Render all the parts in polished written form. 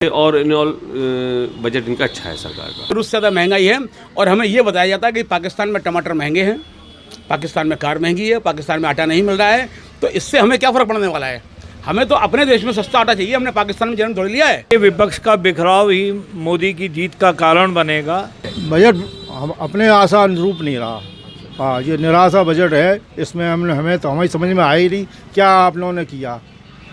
और इनऑल बजट इनका अच्छा है सरकार का। उससे ज़्यादा महंगाई है और हमें ये बताया जाता है कि पाकिस्तान में टमाटर महंगे हैं, पाकिस्तान में कार महंगी है, पाकिस्तान में आटा नहीं मिल रहा है, तो इससे हमें क्या फ़र्क पड़ने वाला है। हमें तो अपने देश में सस्ता आटा चाहिए, हमने पाकिस्तान में जन्म थोड़ी लिया है। ये विपक्ष का बिखराव ही मोदी की जीत का कारण बनेगा। बजट हम अपने आशा अनुरूप नहीं रहा। हाँ, ये निराशा बजट है। इसमें हमें तो हमारी समझ में आया ही नहीं क्या आप लोगों ने किया।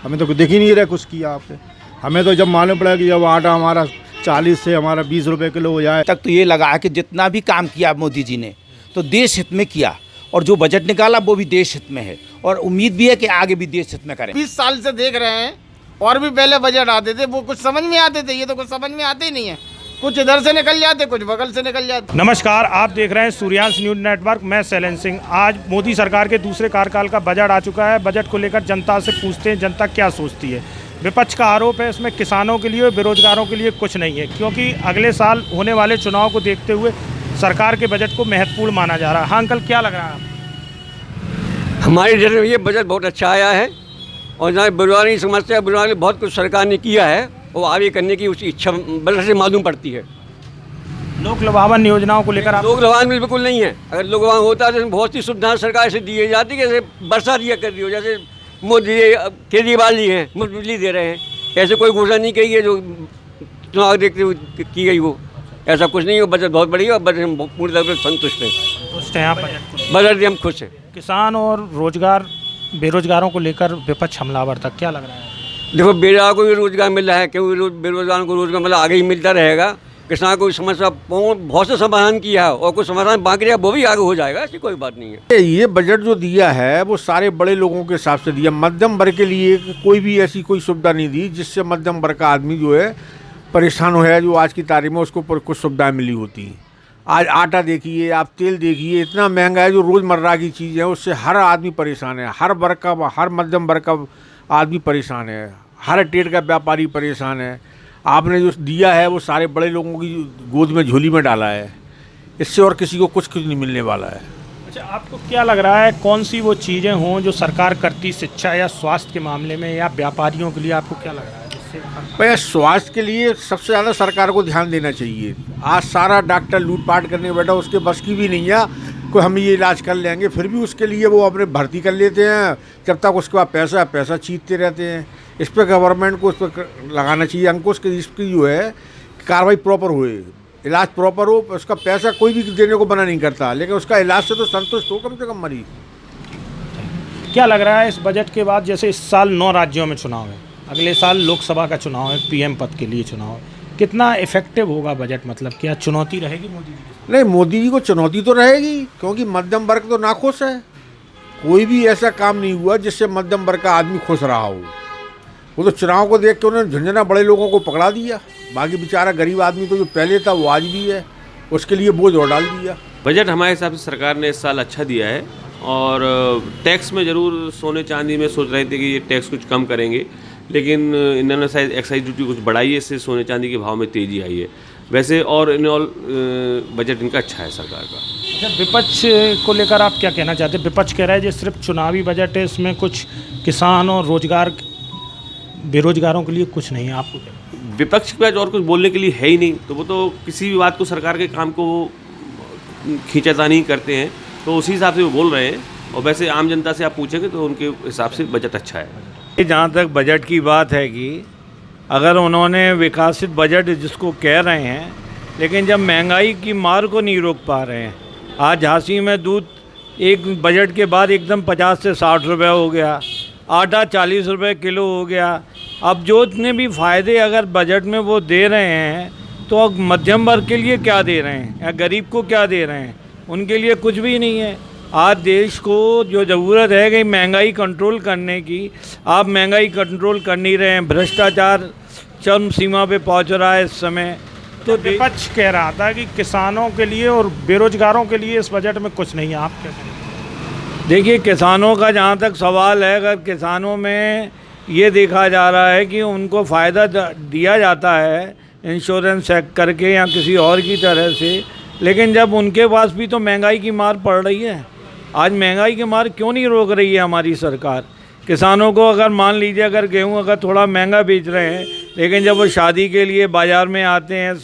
हमें तो दिख ही नहीं रहा कुछ किया आपने। हमें तो जब मालूम पड़ा कि जब आटा हमारा 40 से हमारा 20 रुपए किलो हो जाए। तक तो ये लगा कि जितना भी काम किया मोदी जी ने तो देश हित में किया, और जो बजट निकाला वो भी देश हित में है, और उम्मीद भी है कि आगे भी देश हित में करें। 20 साल से देख रहे हैं, और भी पहले बजट आते थे वो कुछ समझ में आते थे, ये तो कुछ समझ में आते ही नहीं है। कुछ इधर से निकल जाते, कुछ बगल से निकल जाते। नमस्कार, आप देख रहे हैं सूर्यांश न्यूज नेटवर्क। मैं शैलेन सिंह। आज मोदी सरकार के दूसरे कार्यकाल का बजट आ चुका है। बजट को लेकर जनता से पूछते हैं जनता क्या सोचती है। विपक्ष का आरोप है इसमें किसानों के लिए और बेरोजगारों के लिए कुछ नहीं है, क्योंकि अगले साल होने वाले चुनाव को देखते हुए सरकार के बजट को महत्वपूर्ण माना जा रहा है। हाँ अंकल, क्या लग रहा है? हमारे देश में ये बजट बहुत अच्छा आया है, और जहाँ बेरोजगारी समस्या बेरोजगारी बहुत कुछ सरकार ने किया है, वो आगे करने की उसकी इच्छा बजट से मालूम पड़ती है। लोक लुभावन योजनाओं को लेकर लोक लुभावन बिल्कुल नहीं है। अगर लोक लुभावन होता तो बहुत सी सुविधाएं सरकार से दी जाती, जैसे वर्षा दिया कर रही हो, जैसे मोदी केजरीवाल जी हैं मुफ्त बिजली दे रहे हैं। ऐसे कोई घोषणा नहीं की है जो चुनाव देखते हुए की गई हो। ऐसा कुछ नहीं हो। बजट बहुत बढ़िया और बजट हम पूरी तरह से संतुष्ट हैं। आप बजट से हम खुश हैं। किसान और रोजगार बेरोजगारों को लेकर विपक्ष हमलावर तक क्या लग रहा है? देखो, बेरोजगार को भी रोजगार मिल रहा है, क्योंकि बेरोजगारों को रोजगार मतलब आगे ही मिलता रहेगा। किसान को समस्या बहुत से समाधान किया है, और कुछ समाधान बाकी रहा वो भी आगे हो जाएगा, ऐसी कोई बात नहीं है। ये बजट जो दिया है वो सारे बड़े लोगों के हिसाब से दिया। मध्यम वर्ग के लिए कोई भी ऐसी कोई सुविधा नहीं दी जिससे मध्यम वर्ग का आदमी जो है परेशान हो है, जो आज की तारीख में उसको कुछ सुविधाएं मिली होती हैं। आज आटा देखिए, आप तेल देखिए, इतना महंगा है जो रोज़मर्रा की चीज़ है, उससे हर आदमी परेशान है। हर वर्ग का, हर मध्यम वर्ग का आदमी परेशान है, हर ट्रेड का व्यापारी परेशान है। आपने जो दिया है वो सारे बड़े लोगों की गोद में झोली में डाला है। इससे और किसी को कुछ नहीं मिलने वाला है। अच्छा, आपको क्या लग रहा है कौन सी वो चीज़ें हों जो सरकार करती शिक्षा या स्वास्थ्य के मामले में या व्यापारियों के लिए, आपको क्या लग रहा है जिससे? भैया, स्वास्थ्य के लिए सबसे ज़्यादा सरकार को ध्यान देना चाहिए। आज सारा डॉक्टर लूटपाट करने बैठा, उसके बस की भी नहीं है कोई हम ये इलाज कर लेंगे, फिर भी उसके लिए वो अपने भर्ती कर लेते हैं। जब तक उसके बाद पैसा छीनते रहते हैं। इस पर गवर्नमेंट को इस पर लगाना चाहिए अंकुश कि इसकी जो है कार्रवाई प्रॉपर हुए, इलाज प्रॉपर हो। उसका पैसा कोई भी देने को मना नहीं करता, लेकिन उसका इलाज से तो संतुष्ट हो कम से कम मरीज। क्या लग रहा है इस बजट के बाद, जैसे इस साल 9 राज्यों में चुनाव है, अगले साल लोकसभा का चुनाव है, पीएम पद के लिए चुनाव है, कितना इफेक्टिव होगा बजट? मतलब क्या चुनौती रहेगी मोदी जी? नहीं, मोदी जी को चुनौती तो रहेगी, क्योंकि मध्यम वर्ग तो नाखुश है। कोई भी ऐसा काम नहीं हुआ जिससे मध्यम वर्ग का आदमी खुश रहा हो। वो तो चुनाव को देख के उन्होंने झुंझुना बड़े लोगों को पकड़ा दिया। बाकी बेचारा गरीब आदमी तो जो पहले था वो आज भी है, उसके लिए बोझ और डाल दिया। बजट हमारे हिसाब से सरकार ने इस साल अच्छा दिया है, और टैक्स में ज़रूर सोने चांदी में सोच रहे थे कि ये टैक्स कुछ कम करेंगे, लेकिन इन्होंने शायद एक्साइज ड्यूटी कुछ बढ़ाई है, इससे सोने चांदी के भाव में तेज़ी आई है। वैसे और इनऑल बजट इनका अच्छा है सरकार का। अच्छा, विपक्ष को लेकर आप क्या कहना चाहते हैं? विपक्ष कह रहा है ये सिर्फ चुनावी बजट है, इसमें कुछ किसान और रोजगार बेरोजगारों के लिए कुछ नहीं है। आपको क्या? विपक्ष के पास और कुछ बोलने के लिए है ही नहीं, तो वो तो किसी भी बात को सरकार के काम को खींचातानी करते हैं, तो उसी हिसाब से वो बोल रहे हैं। और वैसे आम जनता से आप पूछेंगे तो उनके हिसाब से बजट अच्छा है। जहाँ तक बजट की बात है कि अगर उन्होंने विकासित बजट जिसको कह रहे हैं, लेकिन जब महंगाई की मार को नहीं रोक पा रहे हैं। आज झांसी में दूध एक बजट के बाद एकदम 50 से 60 रुपये हो गया, आटा 40 रुपये किलो हो गया। अब जो इतने भी फ़ायदे अगर बजट में वो दे रहे हैं, तो अब मध्यम वर्ग के लिए क्या दे रहे हैं या गरीब को क्या दे रहे हैं? उनके लिए कुछ भी नहीं है। आज देश को जो ज़रूरत है कि महंगाई कंट्रोल करने की, आप महंगाई कंट्रोल कर नहीं रहे हैं। भ्रष्टाचार चरम सीमा पे पहुंच रहा है इस समय। तो विपक्ष कह रहा था कि किसानों के लिए और बेरोजगारों के लिए इस बजट में कुछ नहीं है। आप क्या कहेंगे? देखिए, किसानों का जहाँ तक सवाल है, अगर किसानों में ये देखा जा रहा है कि उनको फ़ायदा दिया जाता है इंश्योरेंस करके या किसी और की तरह से, लेकिन जब उनके पास भी तो महंगाई की मार पड़ रही है। आज महंगाई की मार क्यों नहीं रोक रही है हमारी सरकार? किसानों को अगर मान लीजिए अगर गेहूं अगर थोड़ा महंगा बेच रहे हैं, लेकिन जब वो शादी के लिए बाज़ार में आते हैं,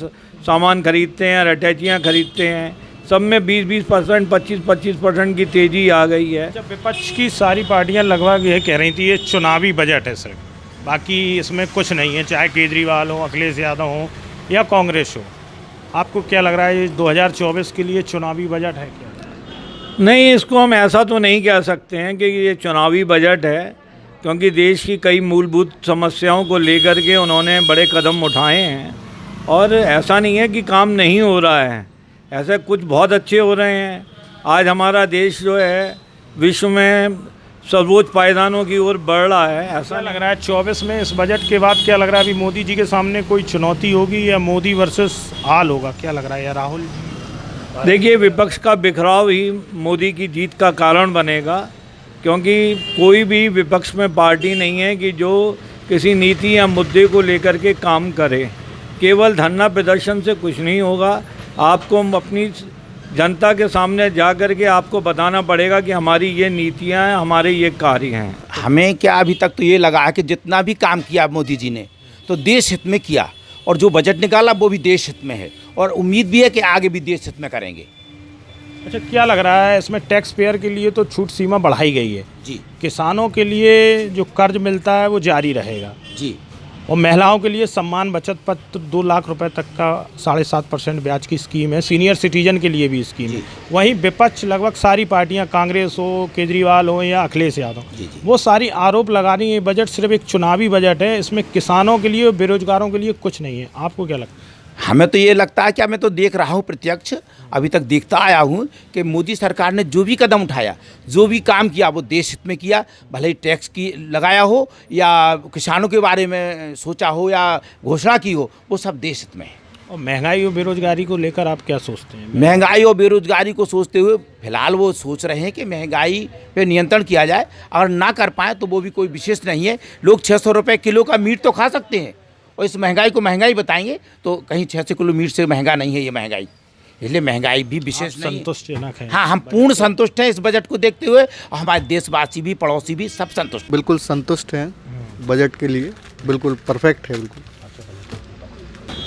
सामान खरीदते हैं, अटैचियाँ खरीदते हैं, सब में 20% 25% की तेज़ी आ गई है। जब विपक्ष की सारी पार्टियां लगभग ये कह रही थी ये चुनावी बजट है सिर्फ, बाकी इसमें कुछ नहीं है, चाहे केजरीवाल हो, अखिलेश यादव हो या कांग्रेस हो। आपको क्या लग रहा है ये 2024 के लिए चुनावी बजट है क्या? नहीं, इसको हम ऐसा तो नहीं कह सकते हैं कि ये चुनावी बजट है, क्योंकि देश की कई मूलभूत समस्याओं को लेकर के उन्होंने बड़े कदम उठाए हैं और ऐसा नहीं है कि काम नहीं हो रहा है, ऐसे कुछ बहुत अच्छे हो रहे हैं। आज हमारा देश जो है विश्व में सर्वोच्च पायदानों की ओर बढ़ रहा है। ऐसा लग रहा है 24 में इस बजट के बाद क्या लग रहा है अभी मोदी जी के सामने कोई चुनौती होगी या मोदी वर्सेस आल होगा, क्या लग रहा है, या राहुल जी? देखिए, विपक्ष का बिखराव ही मोदी की जीत का कारण बनेगा, क्योंकि कोई भी विपक्ष में पार्टी नहीं है कि जो किसी नीति या मुद्दे को लेकर के काम करे। केवल धरना प्रदर्शन से कुछ नहीं होगा, आपको अपनी जनता के सामने जा कर के आपको बताना पड़ेगा कि हमारी ये नीतियाँ हैं, हमारे ये कार्य हैं। हमें क्या अभी तक तो ये लगा है कि जितना भी काम किया मोदी जी ने तो देश हित में किया, और जो बजट निकाला वो भी देश हित में है, और उम्मीद भी है कि आगे भी देश हित में करेंगे। अच्छा, क्या लग रहा है इसमें टैक्स पेयर के लिए तो छूट सीमा बढ़ाई गई है जी किसानों के लिए जो कर्ज मिलता है वो जारी रहेगा जी, और महिलाओं के लिए सम्मान बचत पत्र 2 लाख रुपए तक का 7.5% ब्याज की स्कीम है, सीनियर सिटीजन के लिए भी स्कीम है। वहीं विपक्ष लगभग सारी पार्टियां, कांग्रेस हो, केजरीवाल हो या अखिलेश यादव, वो सारी आरोप लगा रही है बजट सिर्फ एक चुनावी बजट है, इसमें किसानों के लिए और बेरोजगारों के लिए कुछ नहीं है। आपको क्या लगता है? हमें तो ये लगता है कि मैं तो देख रहा हूँ प्रत्यक्ष, अभी तक देखता आया हूँ कि मोदी सरकार ने जो भी कदम उठाया, जो भी काम किया वो देश हित में किया, भले ही टैक्स की लगाया हो या किसानों के बारे में सोचा हो या घोषणा की हो, वो सब देश हित में है। और महंगाई और बेरोजगारी को लेकर आप क्या सोचते हैं? महंगाई और बेरोजगारी को सोचते हुए फिलहाल वो सोच रहे हैं कि महंगाई पे नियंत्रण किया जाए, अगर ना कर पाए तो वो भी कोई विशेष नहीं है। लोग 600 रुपये किलो का मीट तो खा सकते हैं, और इस महंगाई को महंगाई बताएंगे तो कहीं 600 किलो मीट से महंगा नहीं है ये महंगाई, इसलिए महंगाई भी विशेष नहीं है। संतुष्टजनक है? हाँ, हम पूर्ण संतुष्ट हैं इस बजट को देखते हुए, और हमारे देशवासी भी, पड़ोसी भी सब संतुष्ट। बिल्कुल संतुष्ट हैं बजट के लिए, बिल्कुल परफेक्ट है। बिल्कुल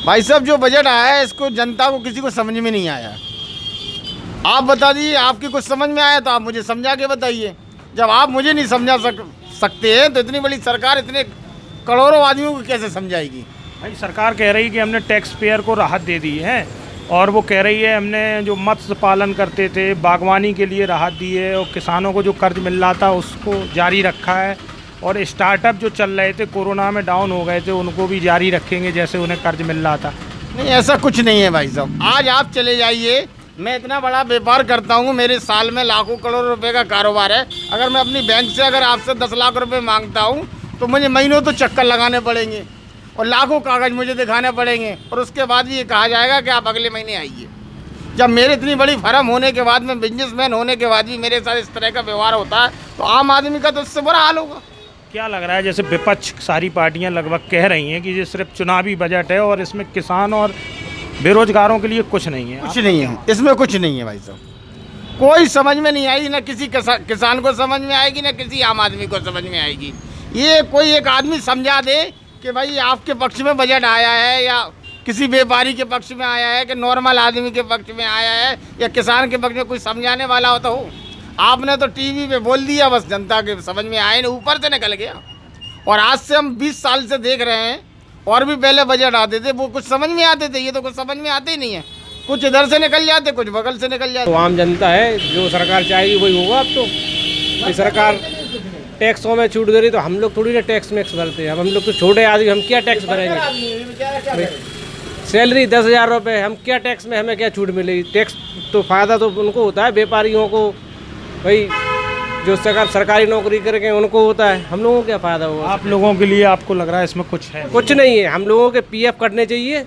भाई साहब, जो बजट आया है इसको जनता को किसी को समझ में नहीं आया। आप बता दीजिए, आपकी कुछ समझ में आया तो आप मुझे समझा के बताइए। जब आप मुझे नहीं समझा सकते हैं तो इतनी बड़ी सरकार इतने करोड़ों आदमियों को कैसे समझाएगी? भाई, सरकार कह रही है कि हमने टैक्स पेयर को राहत दे दी है, और वो कह रही है हमने जो मत्स्य पालन करते थे, बागवानी के लिए राहत दी है, और किसानों को जो कर्ज मिल रहा था उसको जारी रखा है, और स्टार्टअप जो चल रहे थे कोरोना में डाउन हो गए थे उनको भी जारी रखेंगे जैसे उन्हें कर्ज मिल रहा था। नहीं, ऐसा कुछ नहीं है भाई साहब। आज आप चले जाइए, मैं इतना बड़ा व्यापार करता हूँ, मेरे साल में लाखों करोड़ रुपए का कारोबार है। अगर मैं अपनी बैंक से अगर आपसे 10 लाख रुपए मांगता हूँ तो मुझे महीनों तो चक्कर लगाने पड़ेंगे और लाखों कागज़ मुझे दिखाने पड़ेंगे, और उसके बाद भी ये कहा जाएगा कि आप अगले महीने आइए। जब मेरे इतनी बड़ी फर्म होने के बाद में, बिजनेसमैन होने के बाद भी मेरे साथ इस तरह का व्यवहार होता है तो आम आदमी का तो उससे बुरा हाल होगा। क्या लग रहा है, जैसे विपक्ष सारी पार्टियां लगभग कह रही हैं कि ये सिर्फ चुनावी बजट है और इसमें किसान और बेरोजगारों के लिए कुछ नहीं है? कुछ नहीं है, इसमें कुछ नहीं है भाई साहब। कोई समझ में नहीं आई, ना किसी किसान को समझ में आएगी, ना किसी आम आदमी को समझ में आएगी। ये कोई एक आदमी समझा दे कि भाई आपके पक्ष में बजट आया है, या किसी व्यापारी के पक्ष में आया है, कि नॉर्मल आदमी के पक्ष में आया है, या किसान के पक्ष में कोई समझाने वाला होता हो। आपने तो टीवी पे बोल दिया, बस जनता के समझ में आए ना, ऊपर से निकल गया। और आज से हम 20 साल से देख रहे हैं, और भी पहले बजट आते थे वो कुछ समझ में आते थे, ये तो कुछ समझ में आते ही नहीं है। कुछ इधर से निकल जाते, कुछ बगल से निकल जाते। तो आम जनता है, जो सरकार चाहेगी वही होगा। अब तो सरकार टैक्सों में छूट दे रही, तो हम लोग थोड़ी ना टैक्स में भरते हैं। अब हम लोग तो छोटे आदमी, हम क्या टैक्स भरेंगे? सैलरी 10,000 रुपये, हम क्या टैक्स में, हमें क्या छूट मिलेगी? टैक्स तो फ़ायदा तो उनको होता है, व्यापारियों को, भाई जो सरकारी नौकरी करके उनको होता है, हम लोगों को क्या फ़ायदा होगा? आप लोगों के लिए आपको लग रहा है इसमें कुछ है? कुछ नहीं है। हम लोगों के PF कटने चाहिए।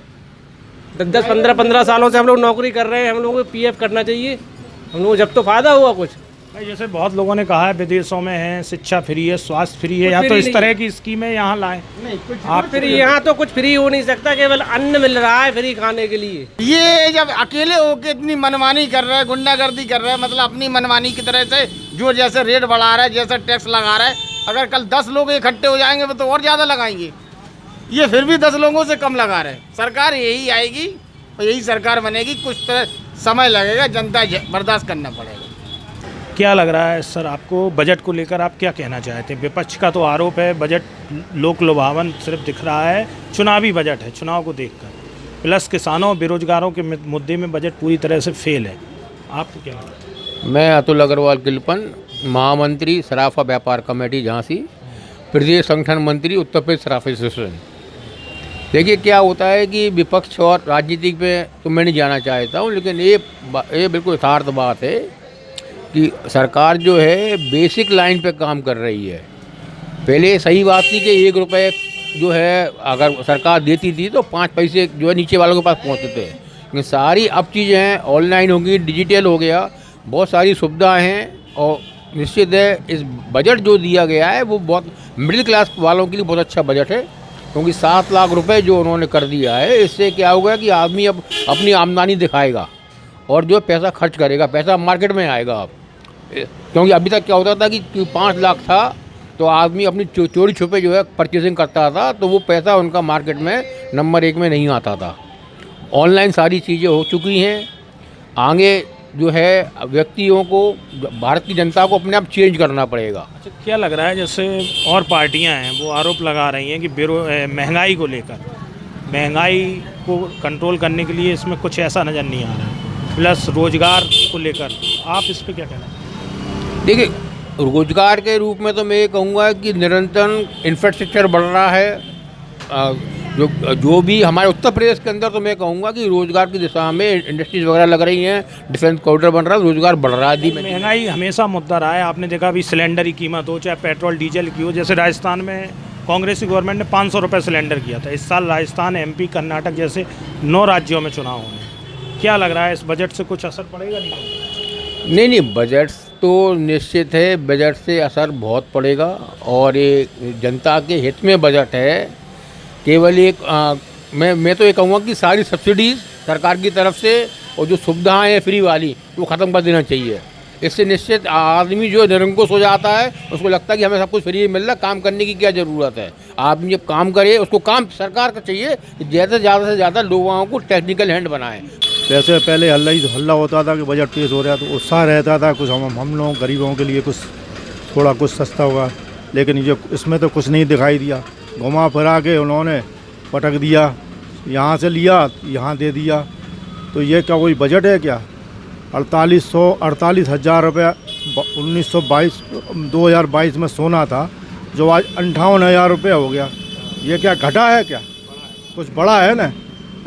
10-15 सालों से हम लोग नौकरी कर रहे हैं, हम लोगों को PF कटना चाहिए। हम लोगों को जब तो फ़ायदा हुआ कुछ। भाई, जैसे बहुत लोगों ने कहा है विदेशों में है, शिक्षा फ्री है, स्वास्थ्य फ्री है, या तो इस तरह की स्कीमें यहाँ लाएं। आप फ्री, यहाँ तो कुछ फ्री हो नहीं सकता, केवल अन्न मिल रहा है फ्री खाने के लिए। ये जब अकेले होके इतनी मनमानी कर रहे हैं, गुंडागर्दी कर रहे हैं, मतलब अपनी मनमानी की तरह से जो जैसे रेट बढ़ा रहा है, जैसा टैक्स लगा रहा है, अगर कल 10 लोग इकट्ठे हो जाएंगे तो और ज़्यादा लगाएंगे। ये फिर भी 10 लोगों से कम लगा रहे हैं। सरकार यही आएगी और यही सरकार बनेगी, कुछ तरह समय लगेगा, जनता बर्दाश्त करना पड़ेगा। क्या लग रहा है सर आपको बजट को लेकर, आप क्या कहना चाहते हैं? विपक्ष का तो आरोप है बजट लोक लुभावन सिर्फ दिख रहा है, चुनावी बजट है, चुनाव को देखकर, प्लस किसानों बेरोजगारों के मुद्दे में बजट पूरी तरह से फेल है। आपको क्या लगता है? मैं अतुल अग्रवाल किलपन, महामंत्री सराफा व्यापार कमेटी झांसी, प्रदेश संगठन मंत्री उत्तर प्रदेश सराफा एसोसिएशन। देखिए क्या होता है कि विपक्ष और राजनीति पे तो मैं नहीं जाना चाहता हूँ, लेकिन ये बिल्कुल यथार्थ बात है कि सरकार जो है बेसिक लाइन पे काम कर रही है। पहले सही बात थी कि 1 रुपये जो है अगर सरकार देती थी तो 5 पैसे जो है नीचे वालों के पास पहुँचते थे, लेकिन सारी अब चीज़ें ऑनलाइन होगी, डिजिटल हो गया, बहुत सारी सुविधाएं हैं। और निश्चित है इस बजट जो दिया गया है वो बहुत मिडिल क्लास वालों के लिए बहुत अच्छा बजट है, क्योंकि 7 लाख रुपए जो उन्होंने कर दिया है, इससे क्या होगा कि आदमी अब अपनी आमदनी दिखाएगा और जो पैसा खर्च करेगा, पैसा मार्केट में आएगा अब। क्योंकि अभी तक क्या होता था कि 5 लाख था तो आदमी अपनी चोरी छुपे जो है परचेजिंग करता था, तो वो पैसा उनका मार्केट में नंबर 1 में नहीं आता था। ऑनलाइन सारी चीज़ें हो चुकी हैं, आगे जो है व्यक्तियों को, भारत की जनता को अपने आप चेंज करना पड़ेगा। अच्छा, क्या लग रहा है जैसे और पार्टियां हैं वो आरोप लगा रही हैं कि महंगाई को लेकर, महंगाई को कंट्रोल करने के लिए इसमें कुछ ऐसा नज़र नहीं आ रहा है, प्लस रोजगार को लेकर आप इस पर क्या कहना है? देखिए रोजगार के रूप में तो मैं ये कहूँगा कि निरंतर इंफ्रास्ट्रक्चर बढ़ रहा है। जो भी हमारे उत्तर प्रदेश के अंदर तो मैं कहूँगा कि रोजगार की दिशा में इंडस्ट्रीज वगैरह लग रही हैं, डिफेंस कॉरिडोर बन रहा है, रोजगार बढ़ रहा है। महंगाई हमेशा मुद्दा रहा है, आपने देखा अभी सिलेंडर की कीमत हो, चाहे पेट्रोल डीजल की हो। जैसे राजस्थान में कांग्रेस की गवर्नमेंट ने 500 रुपये सिलेंडर किया था। इस साल राजस्थान, MP, कर्नाटक जैसे 9 राज्यों में चुनाव होंगे। क्या लग रहा है इस बजट से कुछ असर पड़ेगा? नहीं, बजट तो निश्चित है, बजट से असर बहुत पड़ेगा और ये जनता के हित में बजट है। केवल एक मैं तो ये कहूँगा कि सारी सब्सिडीज़ सरकार की तरफ से और जो सुविधाएं हैं फ्री वाली वो ख़त्म कर देना चाहिए। इससे निश्चित आदमी जो निरंकुश हो जाता है, उसको लगता है कि हमें सब कुछ फ्री मिल रहा, काम करने की क्या ज़रूरत है। आदमी जब काम करे, उसको काम सरकार का चाहिए कि ज़्यादा से ज़्यादा लोगों को टेक्निकल हैंड बनाएं। वैसे पहले हल्ला होता था कि बजट पेश हो रहा तो उत्साह रहता था, कुछ हम लोगों गरीबों के लिए कुछ थोड़ा कुछ सस्ता होगा, लेकिन ये इसमें तो कुछ नहीं दिखाई दिया। घुमा फिरा के उन्होंने पटक दिया, यहाँ से लिया यहाँ दे दिया। तो ये क्या कोई बजट है क्या? 48,000 रुपये 2022 में सोना था, जो आज 58,000 रुपये हो गया। ये क्या घटा है क्या? कुछ बड़ा है ना।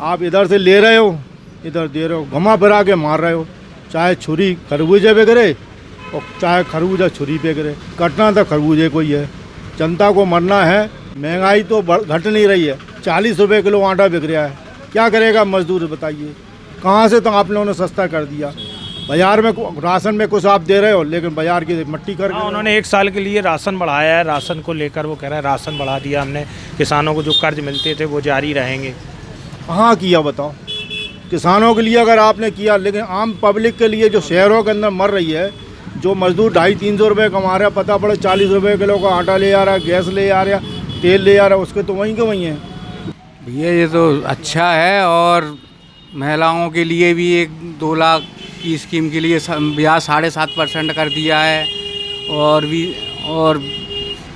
आप इधर से ले रहे हो, इधर दे रहे हो, घुमा फिरा के मार रहे हो। चाहे छुरी खरबूजे पे गिरे और चाहे खरबूजा छुरी पे गिरे, कटना तो खरबूजे को ही है। जनता को मरना है। महंगाई तो घट नहीं रही है, 40 रुपये किलो आटा बिक रहा है। क्या करेगा मजदूर बताइए? कहाँ से तो आप लोगों ने सस्ता कर दिया। बाजार में राशन में कुछ आप दे रहे हो, लेकिन बाजार की मट्टी कर। उन्होंने 1 साल के लिए राशन बढ़ाया है, राशन को लेकर वो कह रहे हैं राशन बढ़ा दिया हमने, किसानों को जो कर्ज मिलते थे वो जारी रहेंगे। कहाँ किया बताओ? किसानों के लिए अगर आपने किया, लेकिन आम पब्लिक के लिए जो शहरों के अंदर मर रही है, जो मजदूर 250-300 रुपये कमा रहा है, पता पड़े 40 रुपये किलो का आटा ले आ रहा है, गैस ले आ रहा है, तेल ले आ रहा है, उसके तो वहीं के वहीं हैं। भैया ये तो अच्छा है, और महिलाओं के लिए भी 2 लाख की स्कीम के लिए ब्याज 7.5% कर दिया है, और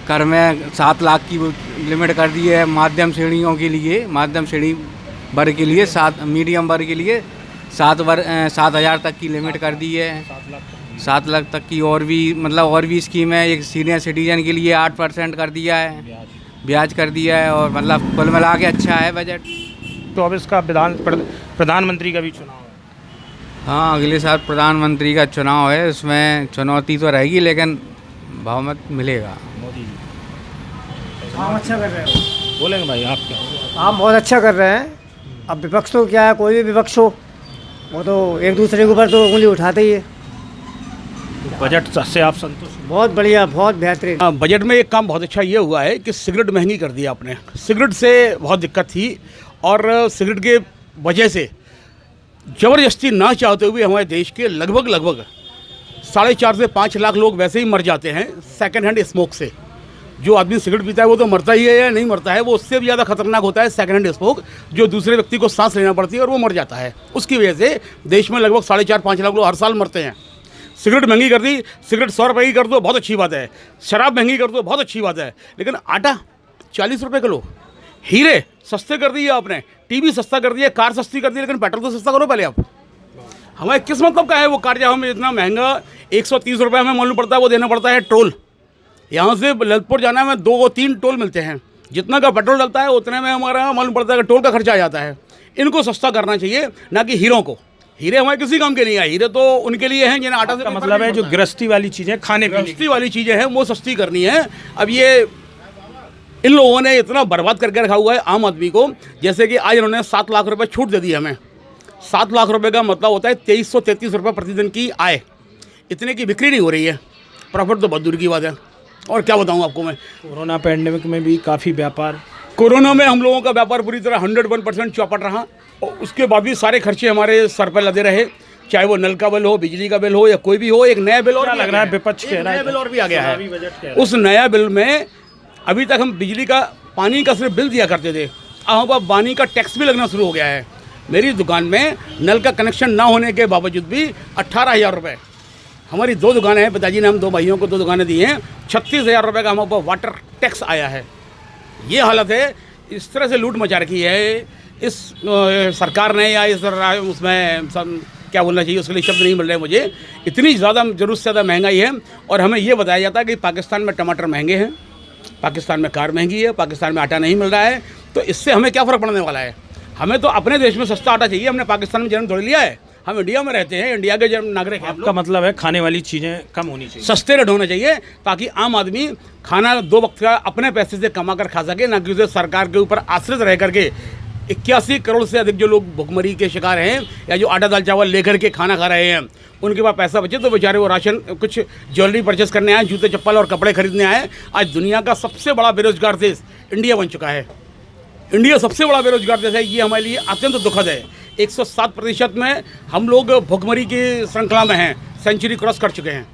कर में 7 लाख की लिमिट कर दी है। मध्यम श्रेणियों के लिए, मध्यम श्रेणी वर्ग के लिए, मीडियम वर्ग के लिए 7,000 तक की लिमिट कर दी है, 7 लाख तक की। और भी स्कीम है। एक सीनियर सिटीजन के लिए 8% कर दिया है, ब्याज कर दिया है। और मतलब कुल मिला के अच्छा है बजट। तो अब इसका प्रधानमंत्री का भी चुनाव है। हाँ, अगले साल प्रधानमंत्री का चुनाव है, उसमें चुनौती तो रहेगी, लेकिन बहुमत मिलेगा। मोदी काम अच्छा कर रहे हो। बोलेंगे भाई आप क्या? काम बहुत अच्छा कर रहे हैं। अब विपक्ष तो क्या है, कोई भी विपक्ष हो, वो तो एक दूसरे के ऊपर तो उंगली उठाते ही है। बजट से आप संतुष्ट? बहुत बढ़िया, बहुत बेहतरीन। बजट में एक काम बहुत अच्छा ये हुआ है कि सिगरेट महंगी कर दिया आपने। सिगरेट से बहुत दिक्कत थी और सिगरेट के वजह से ज़बरदस्ती ना चाहते हुए हमारे देश के लगभग 4.5 से 5 लाख लोग वैसे ही मर जाते हैं सेकंड हैंड स्मोक से। जो आदमी सिगरेट पीता है वो तो मरता ही है या नहीं मरता है, वो उससे भी ज़्यादा खतरनाक होता है सेकेंड हैंड स्मोक, जो दूसरे व्यक्ति को सांस लेना पड़ती है और वो मर जाता है। उसकी वजह से देश में लगभग 4.5-5 लाख लोग हर साल मरते हैं। सिगरेट महंगी कर दी, सिगरेट 100 रुपये की कर दो बहुत अच्छी बात है, शराब महंगी कर दो बहुत अच्छी बात है, लेकिन आटा 40 रुपये किलो, हीरे सस्ते कर दिए आपने, टीवी सस्ता कर दिया, कार सस्ती कर दी, लेकिन पेट्रोल तो सस्ता करो पहले आप। हमारे किस मतलब का है वो कार, जब हमें इतना महंगा 130 रुपये हमें मालूम पड़ता है वो देना पड़ता है टोल। यहाँ से ललितपुर जाना में 2-3 टोल मिलते हैं, जितना का पेट्रोल डलता है उतने में हमारा मालूम पड़ता है कि टोल का खर्चा आ जाता है। इनको सस्ता करना चाहिए, ना कि हीरों को। हीरे हमारे किसी काम के नहीं है, हीरे तो उनके लिए हैं जिन्हें आटा से मतलब है जो गृहस्थी वाली चीज़ें, खाने पीने गृहस्थी वाली चीज़ें हैं वो सस्ती करनी है। अब ये इन लोगों ने इतना बर्बाद करके रखा हुआ है आम आदमी को। जैसे कि आज इन्होंने 7 लाख रुपए छूट दे दी हमें। 7 लाख रुपए का मतलब होता है 2333 रुपये प्रतिदिन की आय। इतने की बिक्री नहीं हो रही है, प्रॉफिट तो बहुत दूर की बात है। और क्या बताऊं आपको मैं, कोरोना पैंडेमिक में भी काफ़ी व्यापार, कोरोना में हम लोगों का व्यापार पूरी तरह 101% चौपट रहा, और उसके बाद भी सारे खर्चे हमारे सर पर लदे रहे, चाहे वो नल का बिल हो, बिजली का बिल हो या कोई भी हो। एक नया बिल और लग रहा है विपक्ष कह रहा है, नया बिल और भी आ गया है। उस नया बिल में अभी तक हम बिजली का, पानी का सिर्फ बिल दिया करते थे, अब पानी का टैक्स भी लगना शुरू हो गया है। मेरी दुकान में नल का कनेक्शन ना होने के बावजूद भी 18,000 रुपये, हमारी 2 दुकानें हैं, पिताजी ने हम 2 भाइयों को 2 दुकानें दी हैं, 36,000 रुपये का हमारे ऊपर वाटर टैक्स आया है। ये हालत है, इस तरह से लूट मचा रखी है इस सरकार ने, या इस उसमें क्या बोलना चाहिए उसके लिए शब्द नहीं मिल रहे मुझे। इतनी ज़्यादा ज़रूरत से ज़्यादा महंगाई है, और हमें ये बताया जाता है कि पाकिस्तान में टमाटर महंगे हैं, पाकिस्तान में कार महंगी है, पाकिस्तान में आटा नहीं मिल रहा है, तो इससे हमें क्या फ़र्क पड़ने वाला है। हमें तो अपने देश में सस्ता आटा चाहिए। हमने पाकिस्तान में जन्म थोड़ी लिया है, हम इंडिया में रहते हैं, इंडिया के नागरिक हैं। आपका मतलब है खाने वाली चीज़ें कम होनी चाहिए, सस्ते रेट होने चाहिए, ताकि आम आदमी खाना 2 वक्त का अपने पैसे से कमा कर खा सके, ना कि उसे सरकार के ऊपर आश्रित रह करके। 81 करोड़ से अधिक जो लोग भुखमरी के शिकार हैं, या जो आटा दाल चावल लेकर के खाना खा रहे हैं, उनके पास पैसा बचे तो बेचारे वो राशन, कुछ ज्वेलरी परचेस करने आए, जूते चप्पल और कपड़े खरीदने आए। आज दुनिया का सबसे बड़ा बेरोजगार देश इंडिया बन चुका है। इंडिया सबसे बड़ा बेरोजगार देश है, ये हमारे लिए अत्यंत दुखद है। 107% में हम लोग भुखमरी की श्रृंखला में हैं, सेंचुरी क्रॉस कर चुके हैं।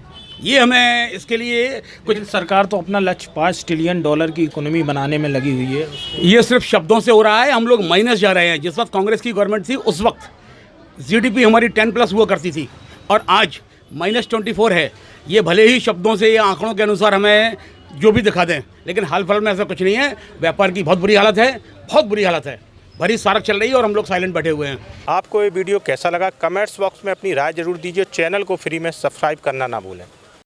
ये हमें इसके लिए कुछ सरकार तो अपना लक्ष्य $5 ट्रिलियन की इकोनॉमी बनाने में लगी हुई है। ये सिर्फ शब्दों से हो रहा है, हम लोग माइनस जा रहे हैं। जिस वक्त कांग्रेस की गवर्नमेंट थी उस वक्त GDP हमारी 10+ हुआ करती थी, और आज -24 है। ये भले ही शब्दों से या आंकड़ों के अनुसार हमें जो भी दिखा दें, लेकिन हाल फिलहाल में ऐसा कुछ नहीं है। व्यापार की बहुत बुरी हालत है, बहुत बुरी हालत है, भरी सारक चल रही है और हम लोग साइलेंट बैठे हुए हैं। आपको ये वीडियो कैसा लगा कमेंट्स बॉक्स में अपनी राय जरूर दीजिए। चैनल को फ्री में सब्सक्राइब करना ना भूलें।